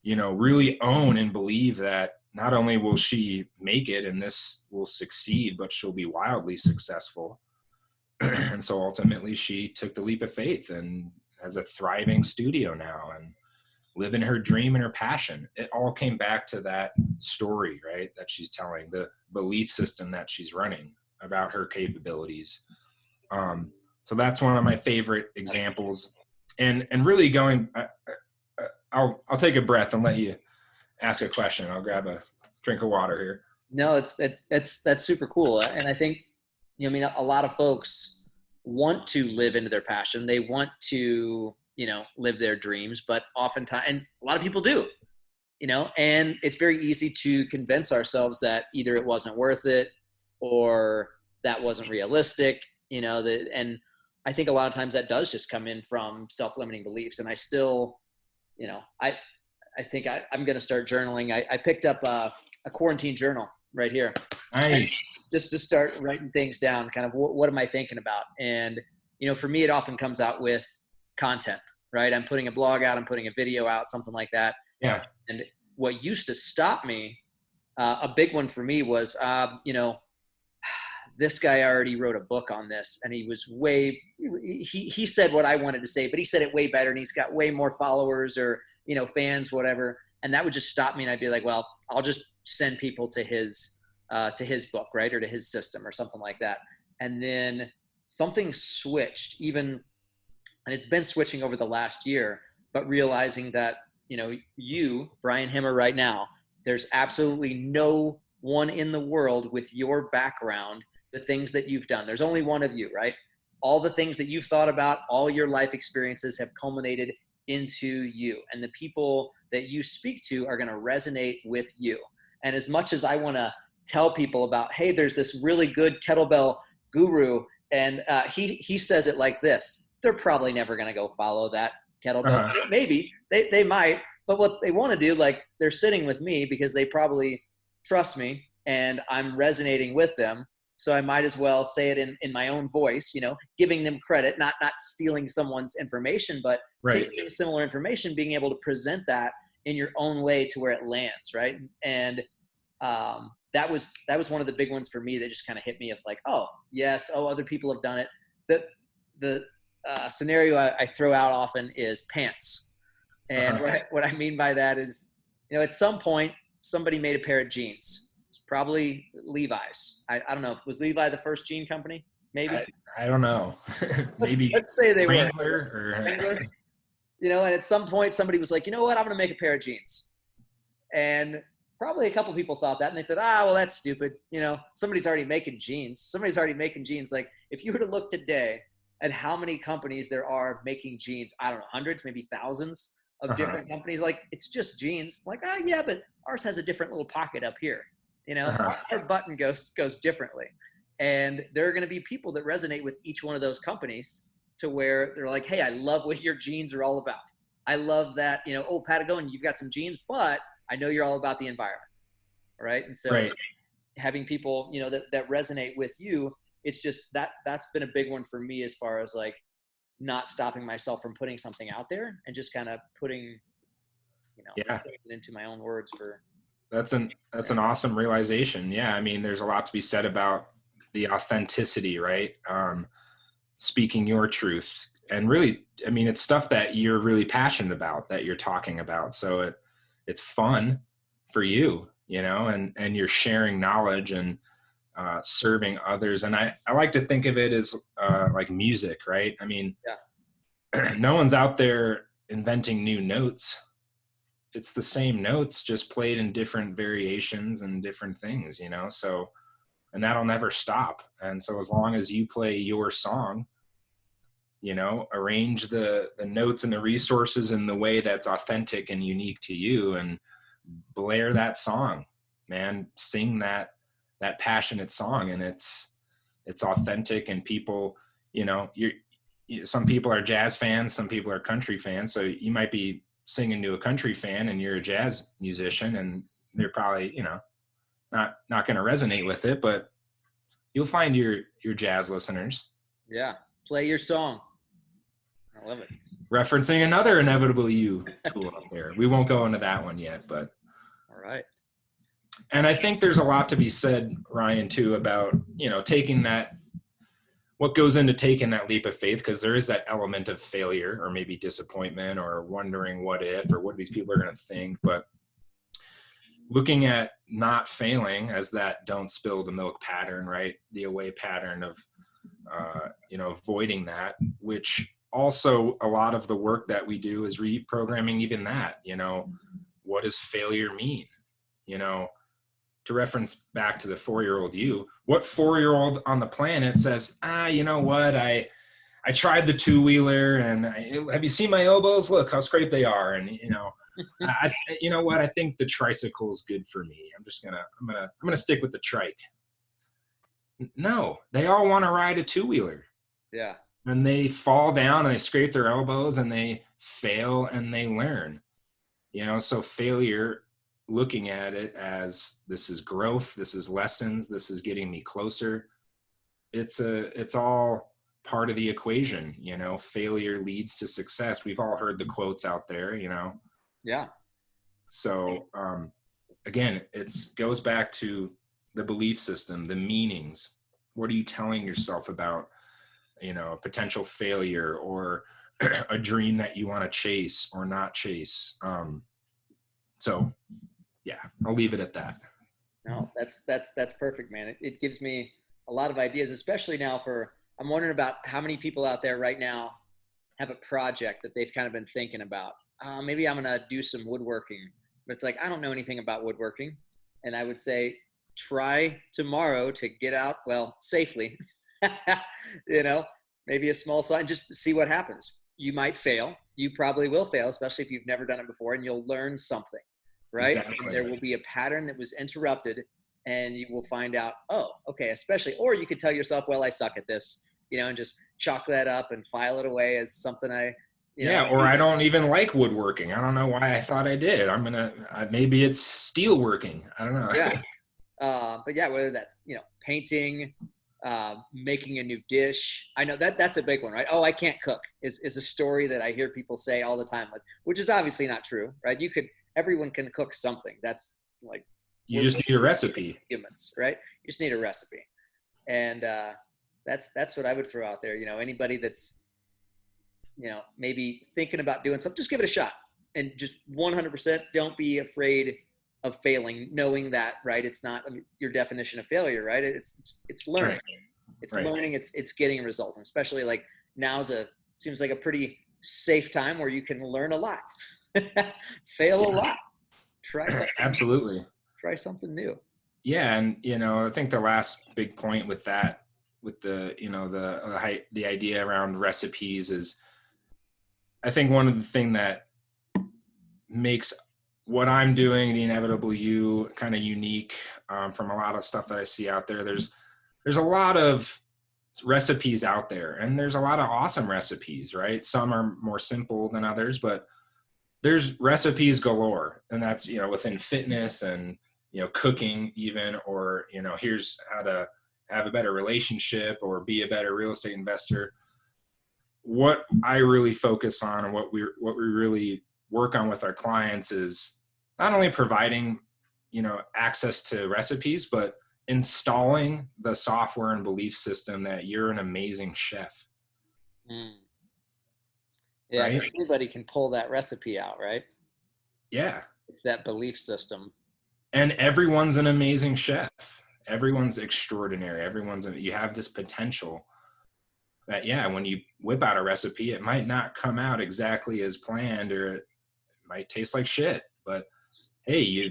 really own and believe that not only will she make it and this will succeed, but she'll be wildly successful. And so ultimately she took the leap of faith and has a thriving studio now and living her dream and her passion. It all came back to that story, right? That she's telling, the belief system that she's running about her capabilities. So that's one of my favorite examples. And really going, I'll take a breath and let you ask a question. I'll grab a drink of water here. No, that's super cool. And I think, a lot of folks want to live into their passion. They want to, live their dreams, but oftentimes, and a lot of people do, and it's very easy to convince ourselves that either it wasn't worth it or that wasn't realistic, and I think a lot of times that does just come in from self-limiting beliefs. And I still, I think I'm going to start journaling. I picked up a quarantine journal right here. Nice. Just to start writing things down, kind of what am I thinking about? And, for me, it often comes out with content, right? I'm putting a blog out, I'm putting a video out, something like that. Yeah. And what used to stop me, a big one for me was, this guy already wrote a book on this, and he said what I wanted to say, but he said it way better, and he's got way more followers or, fans, whatever. And that would just stop me. And I'd be like, well, I'll just send people to his book, right? Or to his system or something like that. And then something switched and it's been switching over the last year, but realizing that, you, Bryan Hemmer, right now, there's absolutely no one in the world with your background, the things that you've done. There's only one of you, right? All the things that you've thought about, all your life experiences have culminated into you. And the people that you speak to are going to resonate with you. And as much as I want to tell people about, hey, there's this really good kettlebell guru, and he says it like this, they're probably never going to go follow that kettlebell. Uh-huh. Maybe they might, but what they want to do, like, they're sitting with me because they probably trust me and I'm resonating with them. So I might as well say it in my own voice, giving them credit, not stealing someone's information, but right. Taking similar information, being able to present that in your own way to where it lands, right? And that was one of the big ones for me that just kind of hit me of like, oh, yes, other people have done it. The scenario I throw out often is pants. And what I mean by that is, at some point, somebody made a pair of jeans. It's probably Levi's. I don't know. Was Levi the first jean company? Maybe. I don't know. Maybe. Let's say they Wrangler were. Wrangler. And at some point, somebody was like, you know what? I'm going to make a pair of jeans. And probably a couple people thought that, and they thought, well, that's stupid. Somebody's already making jeans. Like, if you were to look today at how many companies there are making jeans, I don't know, hundreds, maybe thousands of different companies, like, it's just jeans. Like, yeah, but ours has a different little pocket up here. Our button goes differently. And there are going to be people that resonate with each one of those companies to where they're like, hey, I love what your jeans are all about. I love that, Patagonia, you've got some jeans, but I know you're all about the environment. Right. And so having people, that resonate with you, it's just that's been a big one for me, as far as like not stopping myself from putting something out there and just kind of putting it into my own words. That's an awesome realization. Yeah. I mean, there's a lot to be said about the authenticity, right? Speaking your truth, and really, I mean, it's stuff that you're really passionate about, that you're talking about. So it's fun for you, and you're sharing knowledge and serving others. And I like to think of it as like music, right? I mean, no one's out there inventing new notes. It's the same notes, just played in different variations and different things, so, and that'll never stop. And so as long as you play your song, arrange the notes and the resources in the way that's authentic and unique to you, and blare that song, man, sing that passionate song, and it's authentic. And people, some people are jazz fans, some people are country fans. So you might be singing to a country fan and you're a jazz musician, and they're probably, not going to resonate with it, but you'll find your jazz listeners. Yeah. Play your song. I love it. Referencing another Inevitable You tool up there. We won't go into that one yet, but. All right. And I think there's a lot to be said, Ryan, too, about, taking that, what goes into taking that leap of faith, because there is that element of failure or maybe disappointment or wondering what if, or what these people are going to think. But looking at not failing as that don't spill the milk pattern, right? The away pattern of, avoiding that, which also a lot of the work that we do is reprogramming even that, what does failure mean? To reference back to the 4-year-old you, what 4-year-old on the planet says, you know what, I tried the 2-wheeler, and have you seen my elbows? Look how straight they are. And, you know what, I think the tricycle is good for me. I'm gonna stick with the trike. No, they all want to ride a 2-wheeler. Yeah. And they fall down and they scrape their elbows and they fail and they learn, so failure, looking at it as this is growth, this is lessons, this is getting me closer. It's all part of the equation, failure leads to success. We've all heard the quotes out there, Yeah. So, again, it goes back to the belief system, the meanings. What are you telling yourself about, a potential failure or a dream that you want to chase or not chase? So yeah, I'll leave it at that. No, that's perfect, man. It gives me a lot of ideas, especially now I'm wondering about how many people out there right now have a project that they've kind of been thinking about. Maybe I'm going to do some woodworking, but it's like, I don't know anything about woodworking. And I would say, try tomorrow to get out, safely, maybe a small sign, just see what happens. You might fail. You probably will fail, especially if you've never done it before, and you'll learn something, right? Exactly. There will be a pattern that was interrupted, and you will find out, oh, okay, especially, or you could tell yourself, well, I suck at this, and just chalk that up and file it away as something or I don't even like woodworking. I don't know why I thought I did. Maybe it's steel working. I don't know. Yeah. But yeah, whether that's, painting, making a new dish. I know that's a big one, right? Oh, I can't cook is a story that I hear people say all the time, which is obviously not true, right? Everyone can cook something. That's like, you just need a recipe. Humans, right? You just need a recipe. And that's what I would throw out there. Anybody that's, maybe thinking about doing something, just give it a shot, and just 100% don't be afraid of failing, knowing that, right? It's not your definition of failure, right? It's learning. Right. It's right. Learning. It's getting a result. And especially like seems like a pretty safe time where you can learn a lot, fail a lot, try something. Absolutely. try something new. Yeah. And, I think the last big point with that, with the, the idea around recipes is, I think one of the thing that makes what I'm doing, the Inevitable You, kind of unique from a lot of stuff that I see out there. There's a lot of recipes out there, and there's a lot of awesome recipes, right? Some are more simple than others, but there's recipes galore, and that's, within fitness and, cooking even, or, here's how to have a better relationship or be a better real estate investor. What I really focus on and what we really work on with our clients is not only providing, access to recipes, but installing the software and belief system that you're an amazing chef. Mm. Yeah, Right? 'cause anybody can pull that recipe out, right? Yeah. It's that belief system. And everyone's an amazing chef. Everyone's extraordinary. You have this potential that, yeah, when you whip out a recipe, it might not come out exactly as planned, or it might taste like shit, but hey, you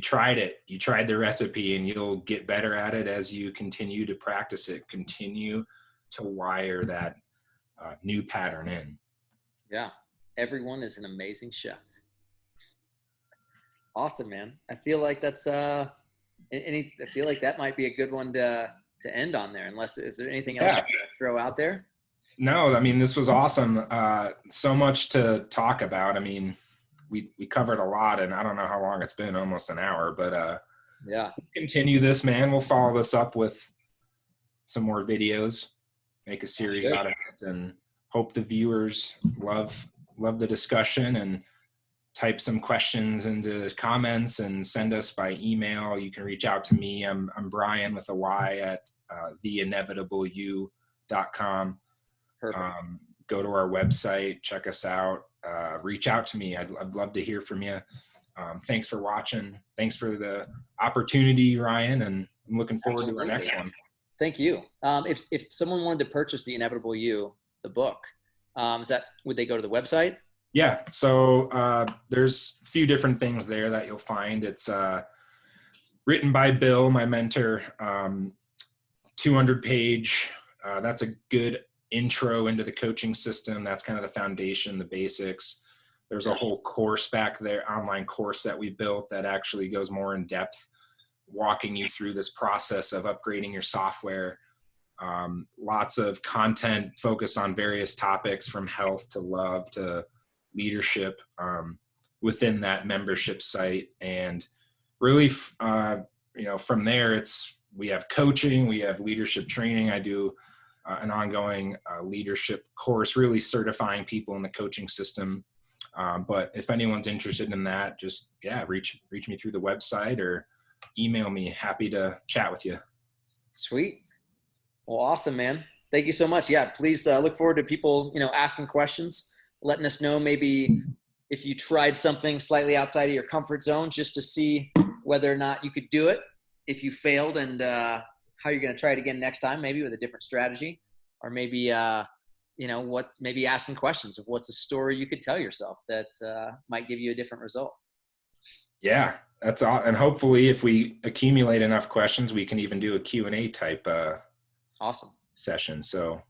tried it. You tried the recipe, and you'll get better at it as you continue to practice it, continue to wire that new pattern in. Yeah. Everyone is an amazing chef. Awesome, man. I feel like that's I feel like that might be a good one to end on there, unless is there anything else you want to throw out there? No, I mean, this was awesome. So much to talk about. I mean, we covered a lot, and I don't know how long it's been, almost an hour, but yeah, continue this, man. We'll follow this up with some more videos, make a series out of it, and hope the viewers love the discussion, and type some questions into comments and send us by email. You can reach out to me. I'm Bryan with a Y at theinevitableyou.com. Go to our website, check us out, reach out to me. I'd love to hear from you. Thanks for watching. Thanks for the opportunity, Ryan, and I'm looking forward to our next one. Thank you. If someone wanted to purchase The Inevitable You, the book, would they go to the website? Yeah. So there's a few different things there that you'll find. It's written by Bill, my mentor, 200-page. That's a good intro into the coaching system. That's kind of the foundation, the basics. There's a whole course back there, online course that we built that actually goes more in depth, walking you through this process of upgrading your software. Lots of content focused on various topics, from health to love to leadership, within that membership site. And really, from there, we have coaching, we have leadership training. I do an ongoing leadership course, really certifying people in the coaching system. But if anyone's interested in that, just, reach me through the website or email me. Happy to chat with you. Sweet. Well, awesome, man. Thank you so much. Yeah, please look forward to people, asking questions, letting us know maybe if you tried something slightly outside of your comfort zone, just to see whether or not you could do it. If you failed, and how you're going to try it again next time, maybe with a different strategy, or maybe, maybe asking questions of what's a story you could tell yourself that might give you a different result. Yeah, that's all. And hopefully if we accumulate enough questions, we can even do a Q&A type awesome session. So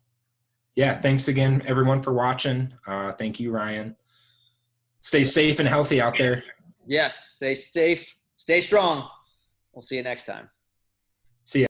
yeah, thanks again, everyone, for watching. Thank you, Ryan. Stay safe and healthy out there. Yes, stay safe, stay strong. We'll see you next time. See ya.